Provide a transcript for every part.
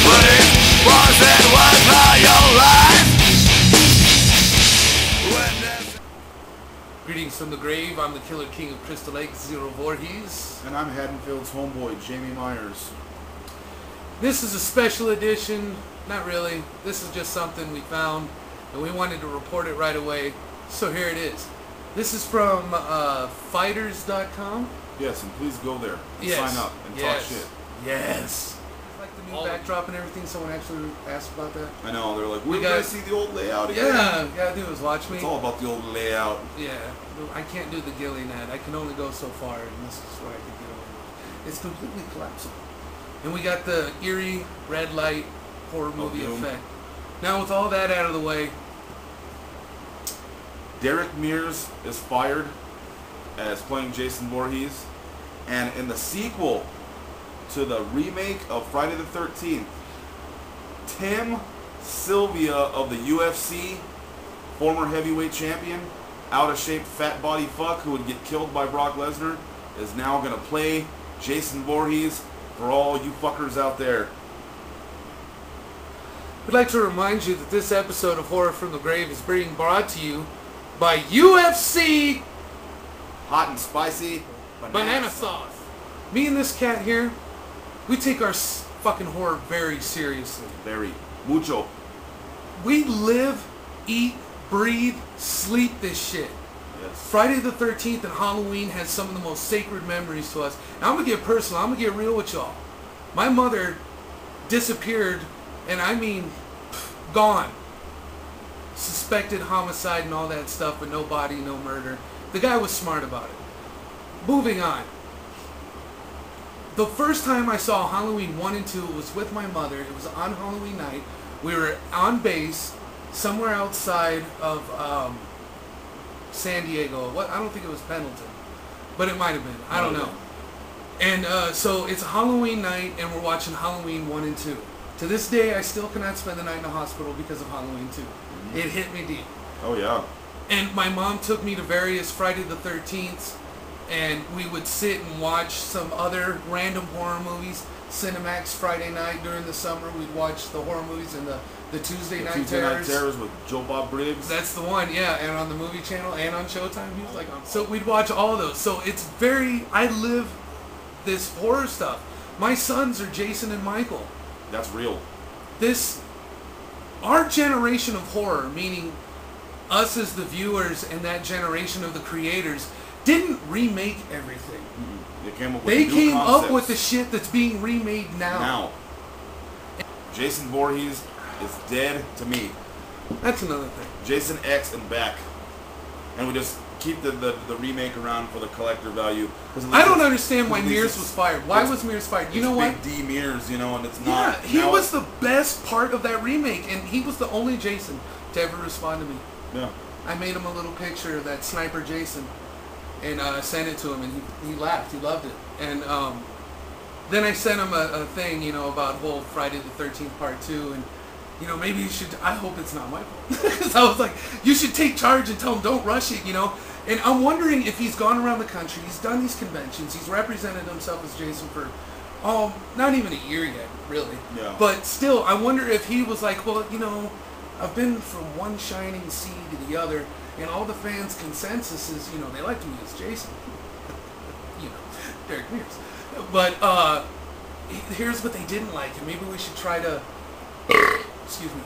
please, was it worth your life? Greetings from the grave. I'm the Killer King of Crystal Lake, Zero Vorhees. And I'm Haddonfield's homeboy, Jamie Mears. This is a special edition. Not really. This is just something we found, and we wanted to report it right away. So here it is. This is from fighters.com. Yes, and please go there and sign up and talk shit. Yes. Like the new backdrop and everything. Someone actually asked about that. I know. They're like, we're going to see the old layout again. Yeah, you gotta do is watch me. It's all about the old layout. Yeah. I can't do the ghillie net. I can only go so far, and this is where I can get away with. It's completely collapsible. And we got the eerie red light horror movie effect. Now with all that out of the way, Derek Mears is fired as playing Jason Voorhees, and in the sequel to the remake of Friday the 13th, Tim Sylvia of the UFC, former heavyweight champion, out of shape fat body fuck who would get killed by Brock Lesnar, is now going to play Jason Voorhees for all you fuckers out there. We'd like to remind you that this episode of Horror from the Grave is being brought to you by UFC Hot and spicy banana sauce. Me and this cat here, we take our fucking horror very seriously. Very. Mucho. We live, eat, breathe, sleep this shit. Yes. Friday the 13th and Halloween has some of the most sacred memories to us. And I'm going to get personal. I'm going to get real with y'all. My mother disappeared, and I mean gone. Suspected homicide and all that stuff, but no body, no murder. The guy was smart about it. Moving on. The first time I saw Halloween 1 and 2 was with my mother. It was on Halloween night. We were on base somewhere outside of San Diego. What? I don't think it was Pendleton, but it might have been. I don't know. And so it's a Halloween night, and we're watching Halloween 1 and 2. To this day, I still cannot spend the night in the hospital because of Halloween 2. Mm-hmm. It hit me deep. Oh, yeah. And my mom took me to various Friday the 13th, and we would sit and watch some other random horror movies. Cinemax Friday night during the summer, we'd watch the horror movies and the Tuesday Night Terrors with Joe Bob Briggs. That's the one, yeah, and on the movie channel and on Showtime. He was like, so we'd watch all of those. So it's very, I live this horror stuff. My sons are Jason and Michael. That's real. Our generation of horror, meaning us as the viewers and that generation of the creators, didn't remake everything. Mm-hmm. They came up with the shit that's being remade now. Jason Voorhees is dead to me. That's another thing. Jason X and back. And we just keep the remake around for the collector value. I don't understand why Mears was fired. Why was Mears fired? You know what? Big D Mears, you know, and it's not. Yeah, he was the best part of that remake, and he was the only Jason to ever respond to me. Yeah. I made him a little picture of that sniper Jason, and sent it to him, and he laughed. He loved it. And then I sent him a thing, you know, about whole Friday the 13th Part 2, and you know, maybe you should. I hope it's not my fault, because I was like, you should take charge and tell him don't rush it, you know. And I'm wondering if he's gone around the country, he's done these conventions, he's represented himself as Jason for, not even a year yet, really. Yeah. But still, I wonder if he was like, well, you know, I've been from one shining sea to the other, and all the fans' consensus is, you know, they like me as Jason. You know, Derek Mears. But here's what they didn't like, and maybe we should try to, excuse me,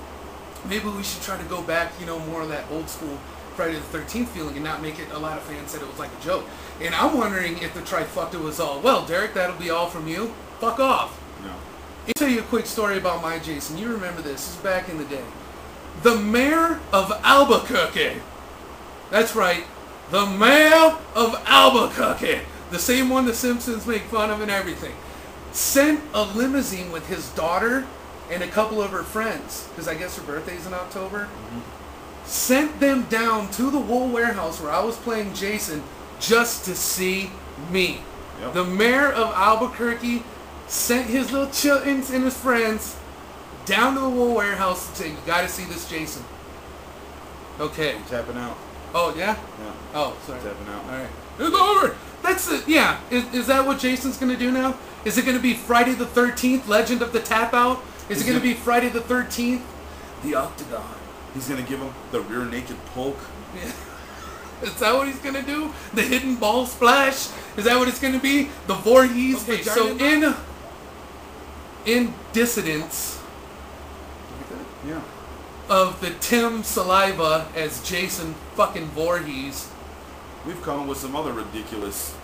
maybe we should try to go back, you know, more of that old school Friday the 13th feeling and not make it, a lot of fans said it was like a joke. And I'm wondering if the trifecta was all, well, Derek, that'll be all from you. Fuck off. No. I'll tell you a quick story about my Jason. You remember this. This is back in the day. The mayor of Albuquerque. That's right. The mayor of Albuquerque. The same one the Simpsons make fun of and everything. Sent a limousine with his daughter and a couple of her friends, because I guess her birthday's in October. Mm-hmm. Sent them down to the Wool Warehouse where I was playing Jason just to see me. Yep. The mayor of Albuquerque sent his little children and his friends down to the Wool Warehouse and say, you gotta see this Jason. Okay. Tapping out. Oh, yeah? Yeah. Oh, sorry. Tapping out. Alright. It's over! That's it, yeah. Is that what Jason's gonna do now? Is it gonna be Friday the 13th, Legend of the Tapout? Is it going to be Friday the 13th? The Octagon. He's going to give him the rear naked poke. Yeah. Is that what he's going to do? The hidden ball splash? Is that what it's going to be? The Vorhees? Hey, so in dissidence Yeah. of the Tim Saliva as Jason fucking Voorhees. We've come up with some other ridiculous.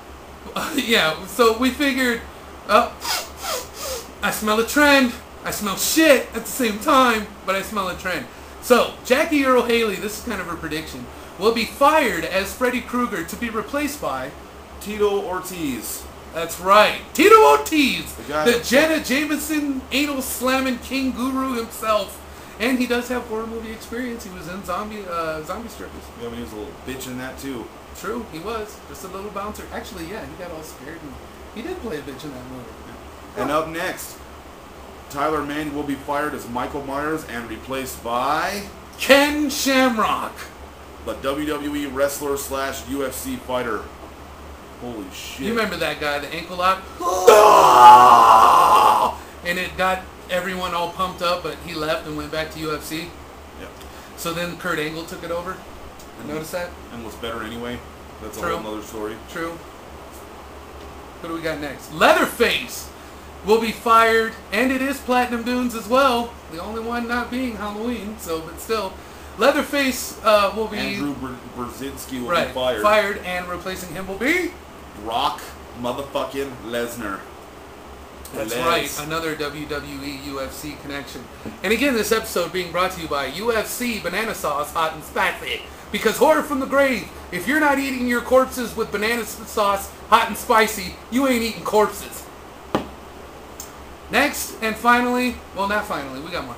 Yeah, so we figured, I smell a trend. I smell shit at the same time, but I smell a trend. So, Jackie Earle Haley, this is kind of her prediction, will be fired as Freddy Krueger to be replaced by Tito Ortiz. That's right, Tito Ortiz, The guy the Jenna Jameson anal slamming king guru himself. And he does have horror movie experience. He was in Zombie Strippers. Yeah, when he was a little bitch in that too. True, he was. Just a little bouncer. Actually, yeah, he got all scared. And he did play a bitch in that movie. And up next, Tyler Mann will be fired as Michael Myers and replaced by Ken Shamrock. the WWE wrestler / UFC fighter. Holy shit. You remember that guy, the ankle lock? And it got everyone all pumped up, but he left and went back to UFC. Yeah. So then Kurt Angle took it over. Notice that? And was better anyway. That's True. a whole other story. True. What do we got next? Leatherface will be fired, and it is Platinum Dunes as well. The only one not being Halloween, so but still. Leatherface will be... Andrew Brzezinski will right, be fired. Fired, and replacing him will be... Brock motherfucking Lesnar. That's right, another WWE UFC connection. And again, this episode being brought to you by UFC Banana Sauce Hot and Spicy. Because horror from the grave, if you're not eating your corpses with banana sauce hot and spicy, you ain't eating corpses. Next, and finally, well not finally, we got more.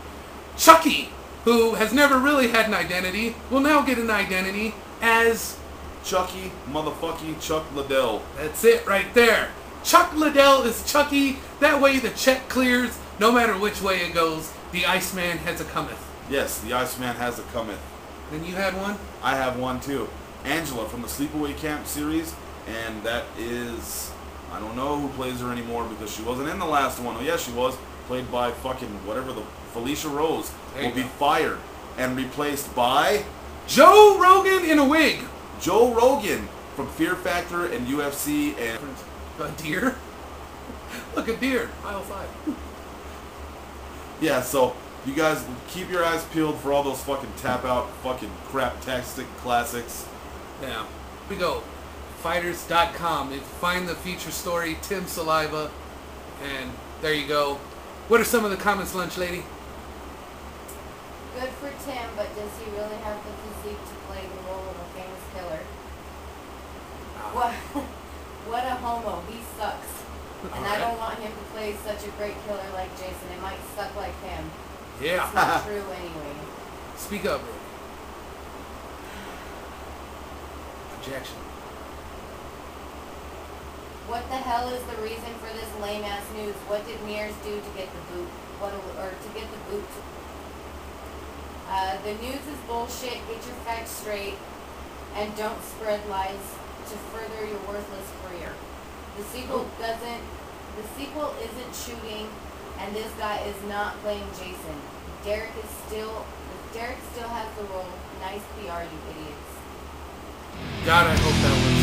Chucky, who has never really had an identity, will now get an identity as... Chucky motherfucking Chuck Liddell. That's it right there. Chuck Liddell is Chucky. That way the check clears. No matter which way it goes, the Iceman has a cometh. Yes, the Iceman has a cometh. And you had one? I have one too. Angela from the Sleepaway Camp series, and that is... I don't know who plays her anymore because she wasn't in the last one. Oh yeah, she was. Played by fucking whatever, the Felicia Rose. Will be fired and replaced by... Joe Rogan in a wig. Joe Rogan from Fear Factor and UFC and... A deer? Look, a deer. Aisle 5. Yeah, so you guys keep your eyes peeled for all those fucking tap-out fucking crap-tastic classics. Yeah. We go. Fighters.com. Find the feature story, Tim Saliva, and there you go. What are some of the comments, Lunch Lady? Good for Tim, but does he really have the physique to play the role of a famous killer? What a homo. He sucks. And I don't want him to play such a great killer like Jason. It might suck like him. Yeah. It's not true anyway. Speak up, Rick. Objection. What the hell is the reason for this lame-ass news? What did Mears do to get the boot? To get the boot? The news is bullshit. Get your facts straight. And don't spread lies to further your worthless career. The sequel isn't shooting, and this guy is not playing Jason. Derek still has the role. Nice PR, you idiots. God, I hope that was